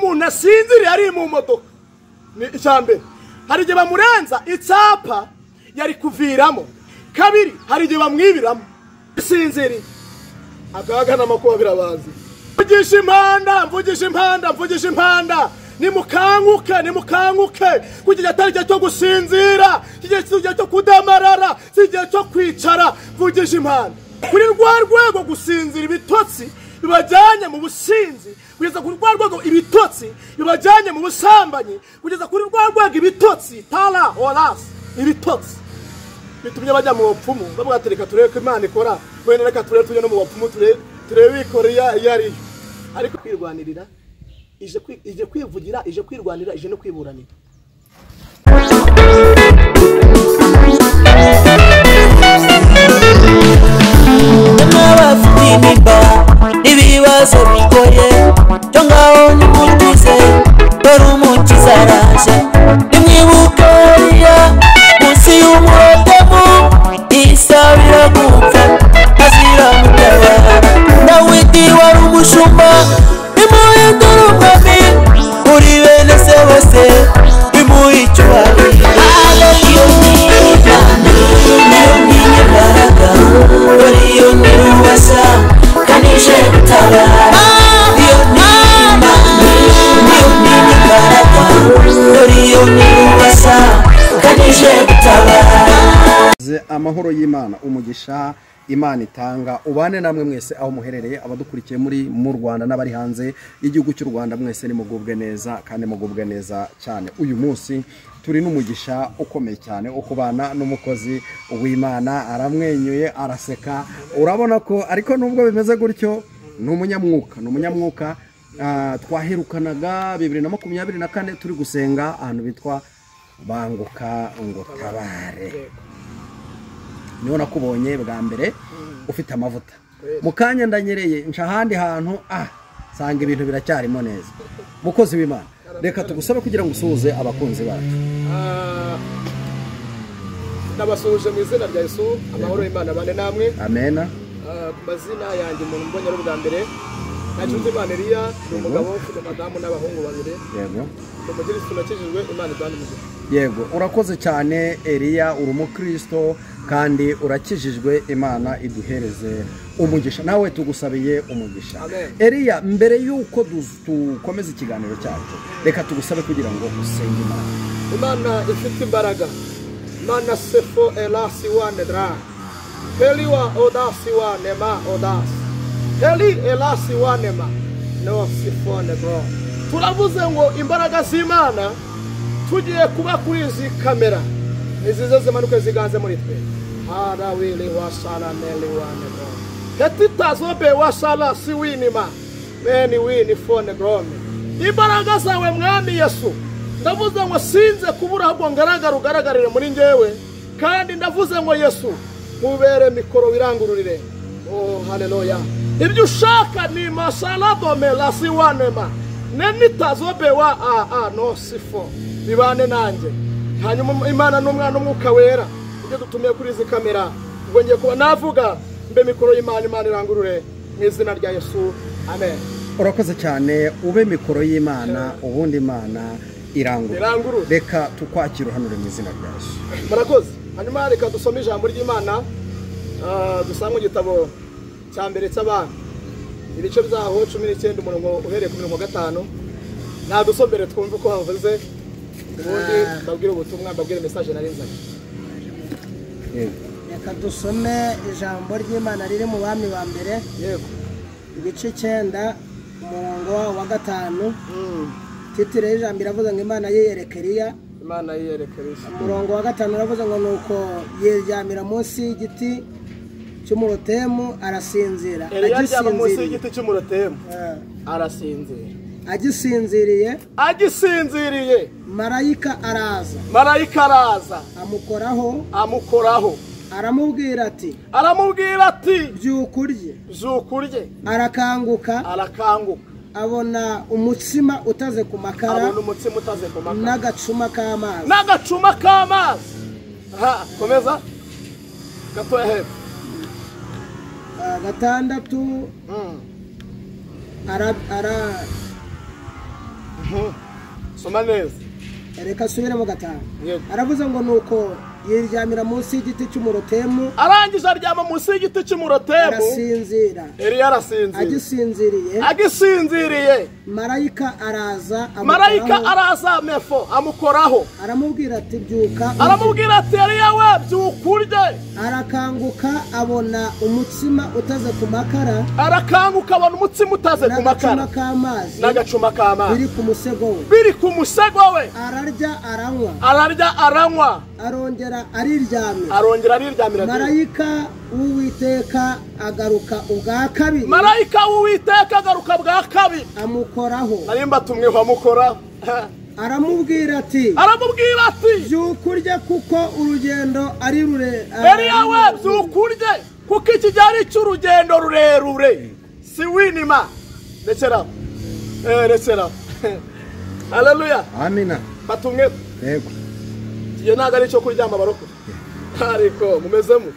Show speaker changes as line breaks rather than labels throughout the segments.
umuntu asinziriye ari mu modoka ni icyambere hari igihe bamurenza icyapa yari kuviramo kabiri hari igihe bamwibiramo sinziriye agahagana amakuba birabazi mvugisha impanda nimukanguke kugira atari igihe cyo gusinzira igihe cyo kudamarara igihe cyo kwicara mvugisha impanda kuri rwa rwego gusinzira ibitotsi bibajyanye mu businzi kugeza kuri rwa rwego ibitotsi bibajyanye mu busambanyi kugeza kuri rwa rwego ibitotsi tara oras ibitotsi bitumye bajya mu bapfumu bavuga ati reka turebe ko Imana ikora wenda reka turebe tujye no mu bapfumu turebe ikora yari ariko kwirwanirira ije kwivugira ije kwirwanira ije no kwiburanira
ibibazo bigoye cyo ngaho nimutuze dore umukiza araje nimwibuke munsi y'umurotemu isabira gupfa azira mutabara nawe wari umushumba imuhindura umwami muri bene se bose imuha icyubahiro iyo ni imbaraga dore iyo ni ubasa kanije gutabara iyo ni imbaraga dore iyo ni ubasa kanije gutabara
amahoro y'Imana umugisha Imana itanga ubane namwe mwese aho muherereye abadukurikiye muri mu Rwanda n'abari hanze igihugu cy'u Rwanda mwese nimugubwe neza kandi mugubwe neza cyane uyu munsi turi n'umugisha ukomeye cyane ukubana n'umukozi w'Imana aramwenyuye araseka urabona ko ariko nubwo bimeze gutyo n'umunyamwuka twaherukanaga 2024 turi gusenga ahantu bitwa banguka ngo tabare niho nakubonye bwa mbere ufite amavuta mukanya ndanyereye nca ahandi hantu sanga ibintu biracyarimo neza mukozi w'Imana reka tugusabe kugira ngo usuhuze abakunzi bacu
nabasuje mu izina rya Yesu amahoro y'Imana bane namwe
amena
ku mazina yanjye umuntu mbonye ari bwa mbere nacuze Imana Eliya umugabo ufite madamu n'abahungu babiri
yego
umugire tunakijijwe Imana kandi
yego urakoze cyane Eliya uri umukristo kandi urakijijwe Imana iduhereze umugisha nawe tugusabiye umugisha Eliya mbere yuko dukomeza ikiganiro cyacu reka tugusabe kugira ngo usenge
Imana ifite imbaraga Imana sefo elasi wanedra Heliwa odasi wanema odas Heli elasi wanema no sifo nedro turavuze ngo imbaraga z'Imana tugiye kuba kuri izi kamera izizo zimanuke ziganze muri twe ara wili wasala neli wanedro hetitazobe wasala siwinima meni wini fone grome imbaraga zawe mwami Yesu ndavuze ngo sinze kubura ahubwo ngaragarire muri njyewe kandi ndavuze ngo Yesu mubere mikoro wirangururire haleluya ibyo ushaka ni masalado melasi wanema nenitazobe wa no sifo bibane nanjye hanyuma Imana n'umwana umwuka wera ibyo dutumiye kuri izi kamera ubwo ngiye kuba navuga mbe mikoro y'Imana irangurure mu izina rya Yesu amen
urakoze cyane ube mikoro y'Imana ubundi Imana irangurure reka tukwakira hano mu izina rya Yesu
murakoze hanyuma reka dusome ijambo ry'Imana dusanga igitabo cya mbere cy'abana ibice byaho 19 umurongo uhereye ku 5 nta dusomere twumve ko havuze ubundi babwire ubutumwa babwire message narinzanye
reka dusome ijambo ry'Imana riri mu bami ba mbere
yego
ibice 9 umurongo wa 5 titire y'ijambo iravuze ngo Imana yeyerekeriya umurongo wa 5 uravuze ngo nuko yeryamira munsi y'igiti cy'umurotemu arasinzira
agisinziriye
marayika araza
amukoraho
aramubwira ati byukurye arakanguka abona umutsima utaze ku makara n'agacuma k'amazi
komeza gatoya hepfo
6
soma neza
reka subiremo gatanu
Yego.
aravuze ngo nuko yiryamira munsi y'igiti cy'umurotemu
arangije aryama munsi y'igiti cy'umurotemu
arasinzira
yari yarasinziriye
agisinziriye marayika
araza mefo amukoraho
aramubwira ati byuka
yari yawe byuka urye
arakanguka abona umutsima utaze ku makara
n'agacuma k'amazi
biri ku musego we
ararya aranywa
arongera ariryamira
marayika
w'Uwiteka agaruka ubwa kabiri amukoraho
narimba tumweho amukoraho
aramubwira ati byuka urye kuko urugendo ari
yari yawe byuka urye kuko iki cyari cy'urugendo rurerure si winima rekera haleluya
amina
batumwe
yego
iyo ntago ari cyo kuryama baroko ariko mumezemo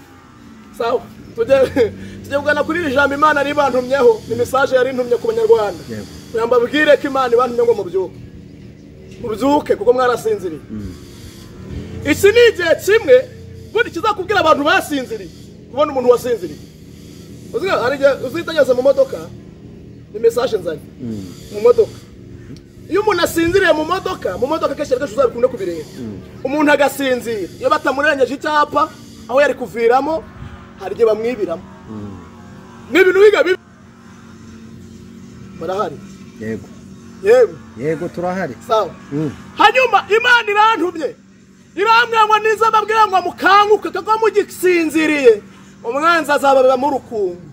sawa tujye kugana kuri iri jambo Imana ribantumyeho ni message yari ntumye ku banyarwanda yambabwire ko Imana ibantumye ngo mubyuke kuko mwarasinziriye iki ni igihe kimwe bundi kizakubwira abantu basinziriye kubona umuntu wasinziriye uzitageze mu modoka ni message nzanye mu modoka iyo umuntu asinziriye mu modoka kenshi ariko uzabikunda kubireba umuntu agasinzira iyo batamurengeje icyapa aho yari kuviramo hari igihe bamwibiramo n'ibintu biga barahari
yego turahari
sawa hanyuma Imana irantumye irambwira ngo niza babwira ngo mukanguke kuko mugisinziriye umwanzi azababera mu rukungu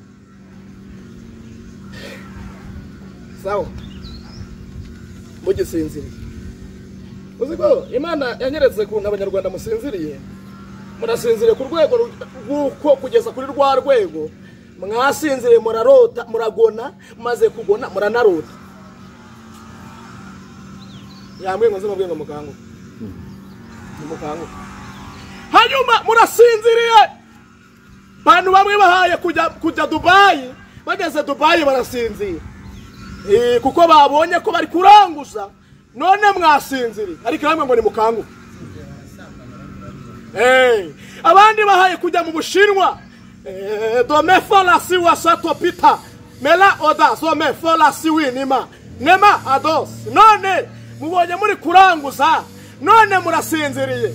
sawa mugisinziriye uziko Imana yanyeretse kuntu abanyarwanda musinziriye murasinziriye ku rwego rw'uko kugeza kuri rwa rwego mwasinziriye murarota muragona maze kugona muranarota yamwe ngo nzimubwiye ngo mukanguke hanyuma murasinziriye bantu bamwe bahaye kujya Dubai bageze Dubai barasinzira kuko babonye ko bari kuranguza none mwasinziriye ariko namwe ngo ni mukanguke abandi bahaye kujya mu Bushinwa dome fola siwa sato pita mela oda some fola siwi nema ados none mubonye muri kuranguza none murasinziriye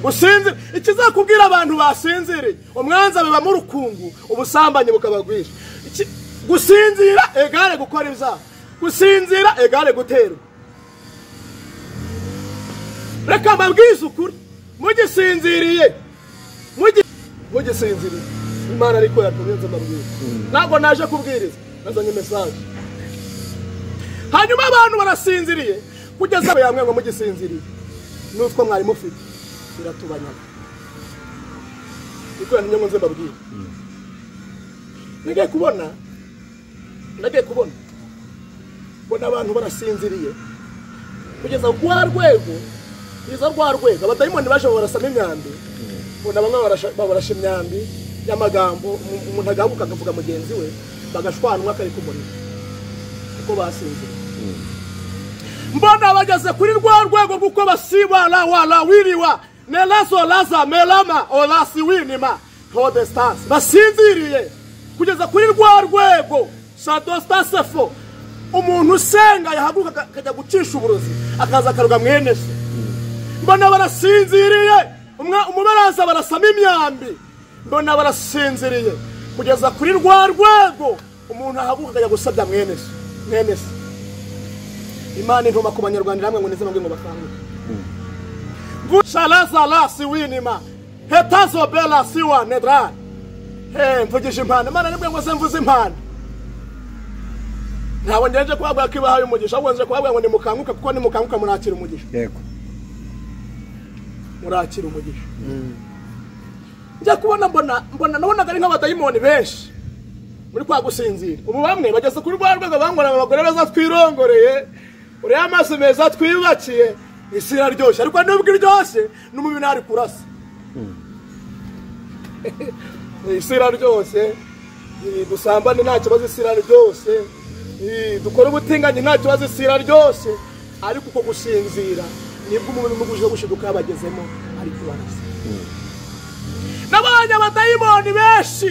gusinzira ikizakubwira abantu basinziriye umwanza biba mu rukungu ubusambanye bukabagwisha gusinzira egare gukora ibyaha gusinzira egare guterwa reka mbabwize ukuri mugisinziriye Imana ariko yatumyenze mbabwize ntabwo naje kubwiriza nazanye message hanyuma abantu barasinziriye kugeza yamwe ngo mugisinziriye n'utwo mwari mufite biratubanyana niko yantumye nze mbabwize nagiye kubona bona abantu barasinziriye kugeza rwa rwego abadayimoni baje barasama imyambi bona bamwe barasha imyambi y'amagambo umuntu agahuka akavuga mugenzi we bagashwanwa kari kumurira kuko basinziriye mbona bageze kuri rwa rwego rw'uko basibala wala wiriwa nelazo laza melama olasi winima hodestance basinziriye kugeza kuri rwa rwego sadostasefo umuntu usenga yahaguruka akajya gucisha uburozi akaza akaruga mwene se mbona barasinziriye umubaraza barasama imyambi mbona barasinziriye kugeza kuri rwa rwego umuntu ahaguruka akajya gusabya mwene se Imana intuma ku banyarwanda hamwe ngo nize ngo bakanguke vushalaza la siwinima hetazo bela siwa nedra mvugije impanda Imana nibwo ngo mvuze impanda ntabwo ngeje kwabwa kibahaye umugisha ahubwo nje kwabwa ngo ni mukanguka kuko ni mukanguka murakira umugisha
yego
murakira umugisha njya kubona mbona nabonaga ari nk'abadayimoni benshi muri kwa gusinzira ubu bamwe bageze kuri rwa rwego bangora abagore beza twirongoreye uriya amaso meza twiyubakiye isi iraryoshye ariko nubwo iryoshye n'umubiri ntari kurasa isi iraryoshye dusambane nta kibazo isi iraryoshye dukora ubutinganyi nta kibazo isira ryose ariko uko gusinzira nibwo umuntu muguje gushiduka yabagezemo ariko barasa nabanya abadayimoni benshi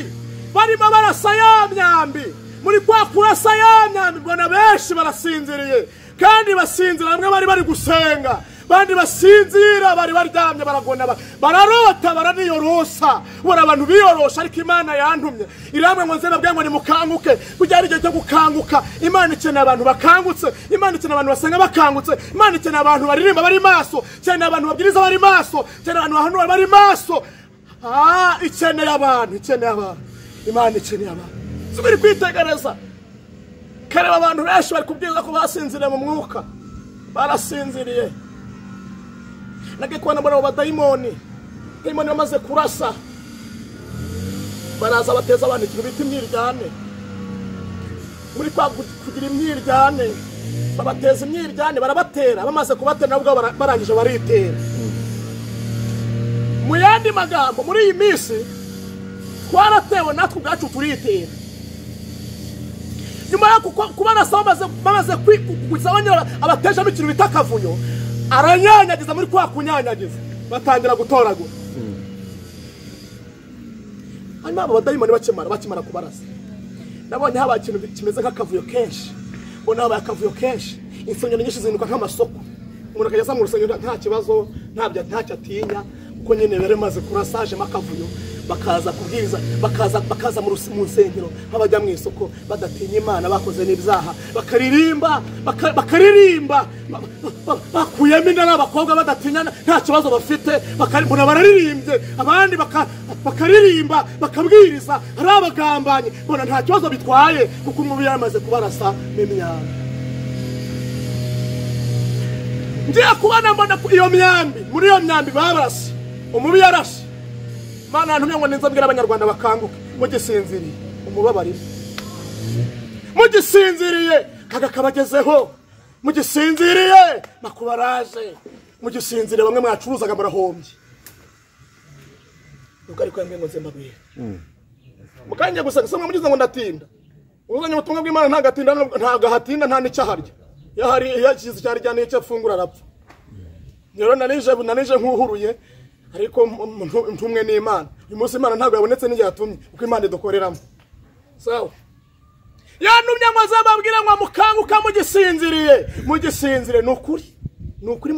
barimo barasa ya myambi muri kwa kurasa ya myambi mbona benshi barasinziriye kandi basinzira bamwe bari gusenga bandi basinzira bari baryamye baragona bararota baraniyorosa bora abantu biyorosha ariko Imana yantumye iramwe ngo nzena byango ni mukanguke kujya ari cyo gukanguka Imana ikeneye abantu bakangutse Imana ikeneye abantu basenga bakangutse Imana ikeneye abantu baririmba bari maso ikeneye abantu babwiriza bari maso ikeneye abantu bahanura bari maso ikeneye abantu Imana ikeneye abantu subiri kwitegereza kareba abantu benshi bari kubwiza ko basinziriye mu mwuka barasinziriye nage kubona mbona abadayimoni bamaze kurasa baraza bateza abantu ikintu bita imyiryane muri kwa kugira imyiryane babateza imyiryane barabatera bamaze kubatera nabwo barangije baritera mu yandi magambo muri iyi minsi twaratewe natwe ubwacu turitera nyuma yo kubarasa bamaze kwikugusabanya abatejamo ikintu bita akavuyo aranyanyagiza muri kwa kunyanyagiza batangira gutoragura hanyuma abo badayimoni bakimara kubarasa nabonye haba ikintu kimeze nk'akavuyo kenshi mbona haba akavuyo kenshi insengero nyinshi zinuka nk'amasoko umuntu akajya mu rusengero nta kibazo ntacyo atinya kuko nyine bere maze kurasaje makavuyo bakaza kubwiriza bakaza mu rusengero nk'abajya mu isoko badatinya Imana bakoze n'ibyaha bakaririmba bakuyemo inda n'abakobwa badatinya nta kibazo bafite mbona bararirimbye abandi bakaririmba bakabwiriza hari abagambanye mbona nta kibazo bitwaye kuko umubiri yamaze kubarasa n'imyambi ngiye kubona mbona iyo myambi muri iyo myambi babarasa umubi yarashe Mana ntumye ngo ninzabwira abanyarwanda bakanguke mugisinziriye umubabarire mugisinziriye kaga kabagezeho mugisinziriye makubaraje mugisinziriye bamwe mwacuruzaga murahombye nuko ariko yambye ngo nzembabwira mukanye gusa gisomwe mugize ngo ndatinda uzanye ubutumwa bw'Imana ntagahatinda nta nicyaharya yahari yakize cyari cyane icyo afungura arapfa rero nanije nk'uhuruye ariko ntumwe n'Imana uyu munsi Imana ntabwo yabonetse n'igihe yatumye uko Imana idukoreramo sawa yantumye ngo azababwira ngo mukanguka mugisinzire nukuri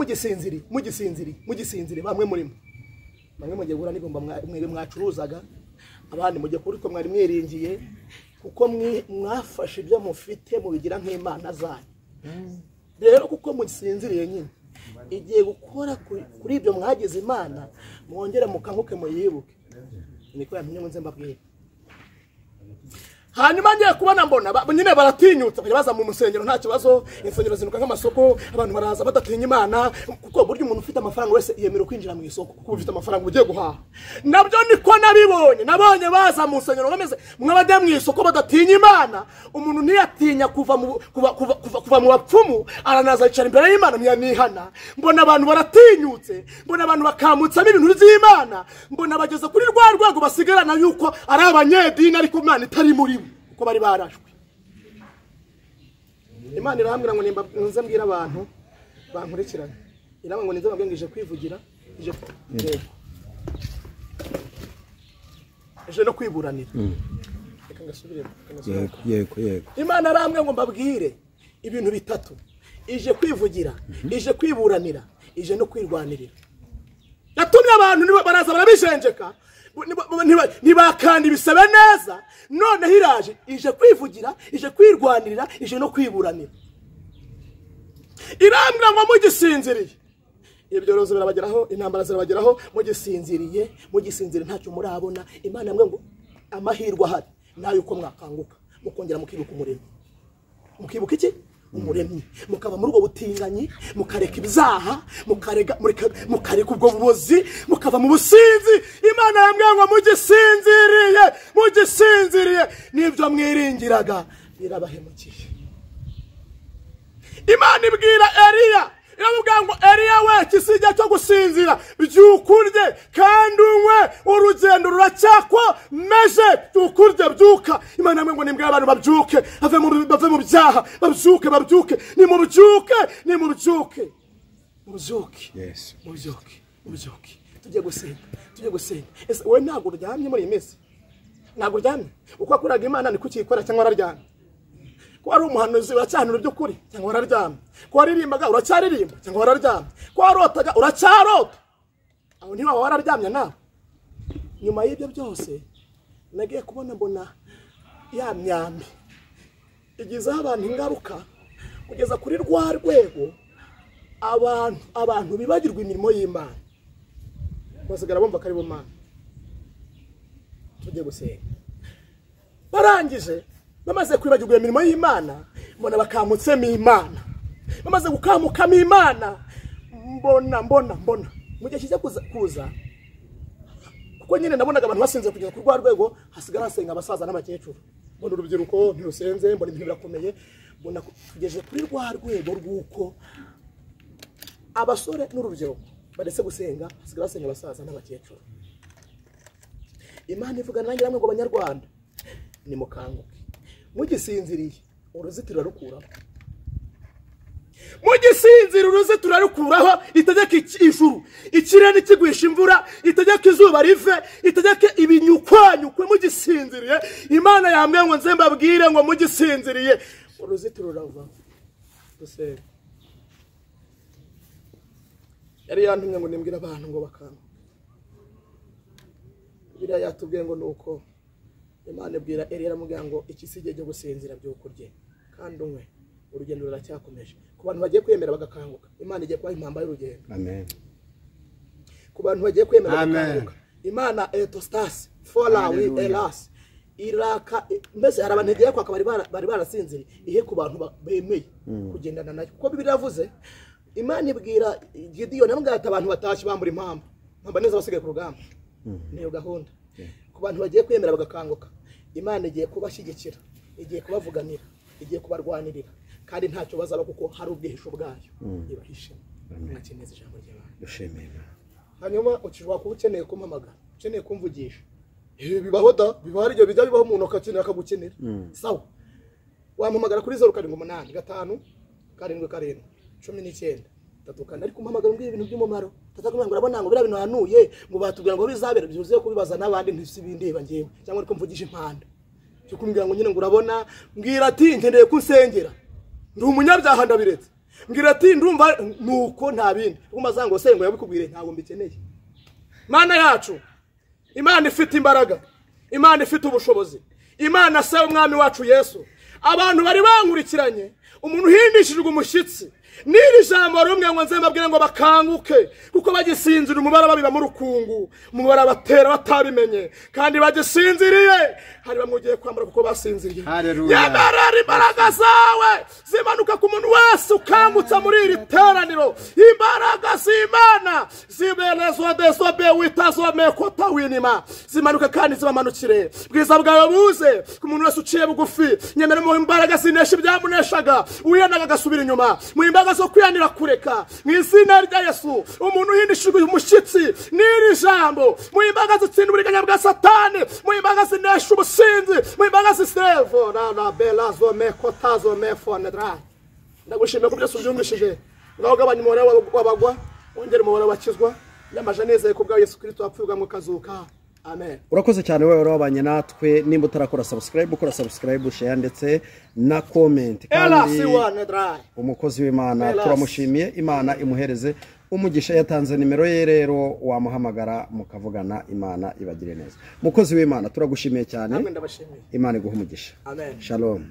mugisinziriye bamwe murimo bamwe mugiye gura nigomba mwere mwacuruzaga abandi mugiye kuri ko mwari mwiringiye kuko mwafashe ibyo mufite mubigira nk'Imana zanyu rero kuko mugisinziriye nyine igiye gukora kuri ibyo mwagize Imana mwongera mukanguke muyibuke niko yantumye ngo nzembabwire hanyuma ngiye kubona mbona nyine baratinyutse baza mu musengero nta kibazo insengero zinuka nk'amasoko abantu baraza badatinya Imana kuko buryo umuntu ufite amafaranga wese yemera kwinjira mu isoko kuko ufite amafaranga ugiye guhaha nabyo niko nabonye baza mu musengero bameze mwabajya mu isoko badatinya Imana umuntu ntiyatinya kuva mu bapfumu aranaza yicara imbere y'Imana ntiyanihana mbona abantu baratinyutse mbona abantu bakamutsamo ibintu by'Imana mbona bageze kuri rwa rwego basigarana yuko ari abanyedini ariko Imana itari muri ko bari barashwe Imana irahambira ngo nze mbwira abantu bankurikirana iramwe ngo ninze babwengije kwivugira ije no kwiburanira reka ngasubire
yego
Imana arambwe ngo mbabwire ibintu bitatu ije kwivugira ije kwiburanira ije no kwirwanirira yatumye abantu baraza barabijenjeka ntibakandi bisebe neza none hiraje ije kwivugira ije kwirwanirira ije no kwiburanira irambwa ngo mugisinziriye ibyo rozo birabageraho intambara zirabageraho mugisinziriye ntacyo murabona Imana amwe ngo amahirwe ahari nayo uko mwakanguka mukongera mukibuka umuremyi mukibuka iki umuremyi mukaba muri ubwo butinganyi mukareka ibyaha mukareka ubwo bubozi mukava mu businzi Imana yambwiye ngo mugisinziriye nibyo mwiringiraga birabahemukiye Imana ibwira Eliya iravuga ngo Eliya we kisijya cyo gusinzira byukurye kandi unywe urugendo ruracyakomeje byukurye byuka Imana yamwe ngo nimbwira abantu babyuke bave mu byaha babyuke nimubyuke yes mubyuke tujye gusenga ese we ntago uryamye muri iyi minsi ntago uryamye uko akuraga Imana ni kukikora cyangwa araryamye ko ari umuhanuzi uracyanura by'ukuri cyangwa wararyamye ko waririmbaga uracyaririmba cyangwa wararyamye ko warotaga uracyarota aho niba wararyamye nawe nyuma y'ibyo byose nagiye kubona mbona ya myambi igizaho abantu ingaruka kugeza kuri rwa rwego abantu bibagirwa imirimo y'Imana basigara bumva kari bumana tujye gusenga barangije bamaze kwibagirwa imirimo y'Imana mbona bakamutsemo Imana bamaze gukamukamo Imana mbona mu gihe kijya kuza kuko nyine nabonaga abantu basinze kugeza ku rwa rwego hasigara hasenga abasaza n'abakecuru mbona urubyiruko ntirusenze mbona ibintu birakomeye mbona tugeje kuri rwa rwego rw'uko abasore n'urubyiruko baretse gusenga hasigara hasenga abasaza n'abakecuru Imana ivuga nanjye namwe ngo Banyarwanda ni mukanguke mugisinziriye uruzitiro rukuraho mugisinzira uruzitiro rukuraho itegeka ijuru ikirere kigwisha imvura itegeka izuba rive itegeka ibinyukwanyukwe mugisinziriye Imana yambwiye ngo nze mbabwire ngo mugisinziriye uruzitiro rurava gusenga yari yantumye ngo nimbwira abantu ngo bakanguke biriya yatubwiye ngo nuko Imana ibwira Eliya aramubwira ngo ikisige cyo gusinzira by'ukurye kandi unywe urugendo ruracyakomeje ku bantu bagiye kwemera bagakanguka Imana igiye kubaha impamba y'urugendo
amen
ku bantu bagiye kwemera bagakanguka Imana etostas fola wi elas iraka mbese hari abantu bagiye kwaka bari barasinziriye ihe ku bantu bemeye kugendana nayo kuko Bibiliya yavuze Imana ibwira Gideon amubwira ati abantu batashye bambura impamba neza basigaye ku rugamba niyo gahunda ku bantu bagiye kwemera bagakanguka Imana igiye kubashyigikira igiye kubavuganira igiye kubarwanirira kandi ntacyo bazaba kuko hari ubwihisho bwayo ibahishe mwakeneza ijambo ry'Imana
dushimira
hanyuma ukijwa kuba ukeneye kumpamagara ukeneye kumvugisha bibaho da bibaho iryo bijya bibaho umuntu akakenera akagukenera sawa wampamagara kuri 078 5 7 19 ariko umpamagara mbwira ibintu by'umumaro tatakumenya ngo urabona ngo bira bintu hanuye ngo batubwira ngo bizabera byuzuye kubibaza nabandi ntisibindeba ngewe cyangwa ariko mvugisha Impanda cyo kumbwira ngo nyine ngo urabona mbwira ati nkeneye kunsengera ndi umunyabyaha ndabiretse mbwira ati ndumva nuko nta bindi umaza ngo sengo yabikubwire ntago mbikeneye Mana yacu Imana ifite imbaraga Imana ifite ubushobozi Imana se umwami wacu Yesu abantu bari bankurikiranye umuntu uhindishijwe umushyitsi niri jambo rumwe ngo nze mbabwire ngo bakanguke kuko bagisinzira umubara babiba mu rukungu umubara batera batabimenye kandi bagisinziriye hari bamwugiye kwambara kuko basinziriye yabarari imbaraga zawe zimanuka ku muntu wese ukangutsa muri iri teraniro imbaraga z'Imana zibenezwa desobe witazome kota winima zimanuka kandi zibamanukire bwiza bwawe buze ku muntu wese uciye bugufi nyemera mu imbaraga zinesha ibyamuneshaga uyanaga gasubira inyuma mu zo kwiyanira kureka mu izina rya Yesu umuntu uhindishijwe umushyitsi n'iri jambo mu imbaga zitsinda uburiganya bwa Satani mu imbaga zinesha ubusinzi mu imbaga zisevo na bela zo mekotazo mefonedra ndagushimira ko byose ubyumvishije ngaho gabanya umubare w'abagwa wongera umubare w'abakizwa yamaje neza ko bwa Yesu Kristo wapfuye mukazuka amen.
Urakoze cyane wewe wabanye natwe nimba utarakora subscribe ukora subscribe share ndetse na comment kandi umukozi w'Imana turamushimiye Imana imuhereze umugisha yatanze nimero ye rero wamuhamagara mukavugana Imana ibagire neza mukozi w'Imana turagushimiye cyane Imana iguha umugisha amen shalom.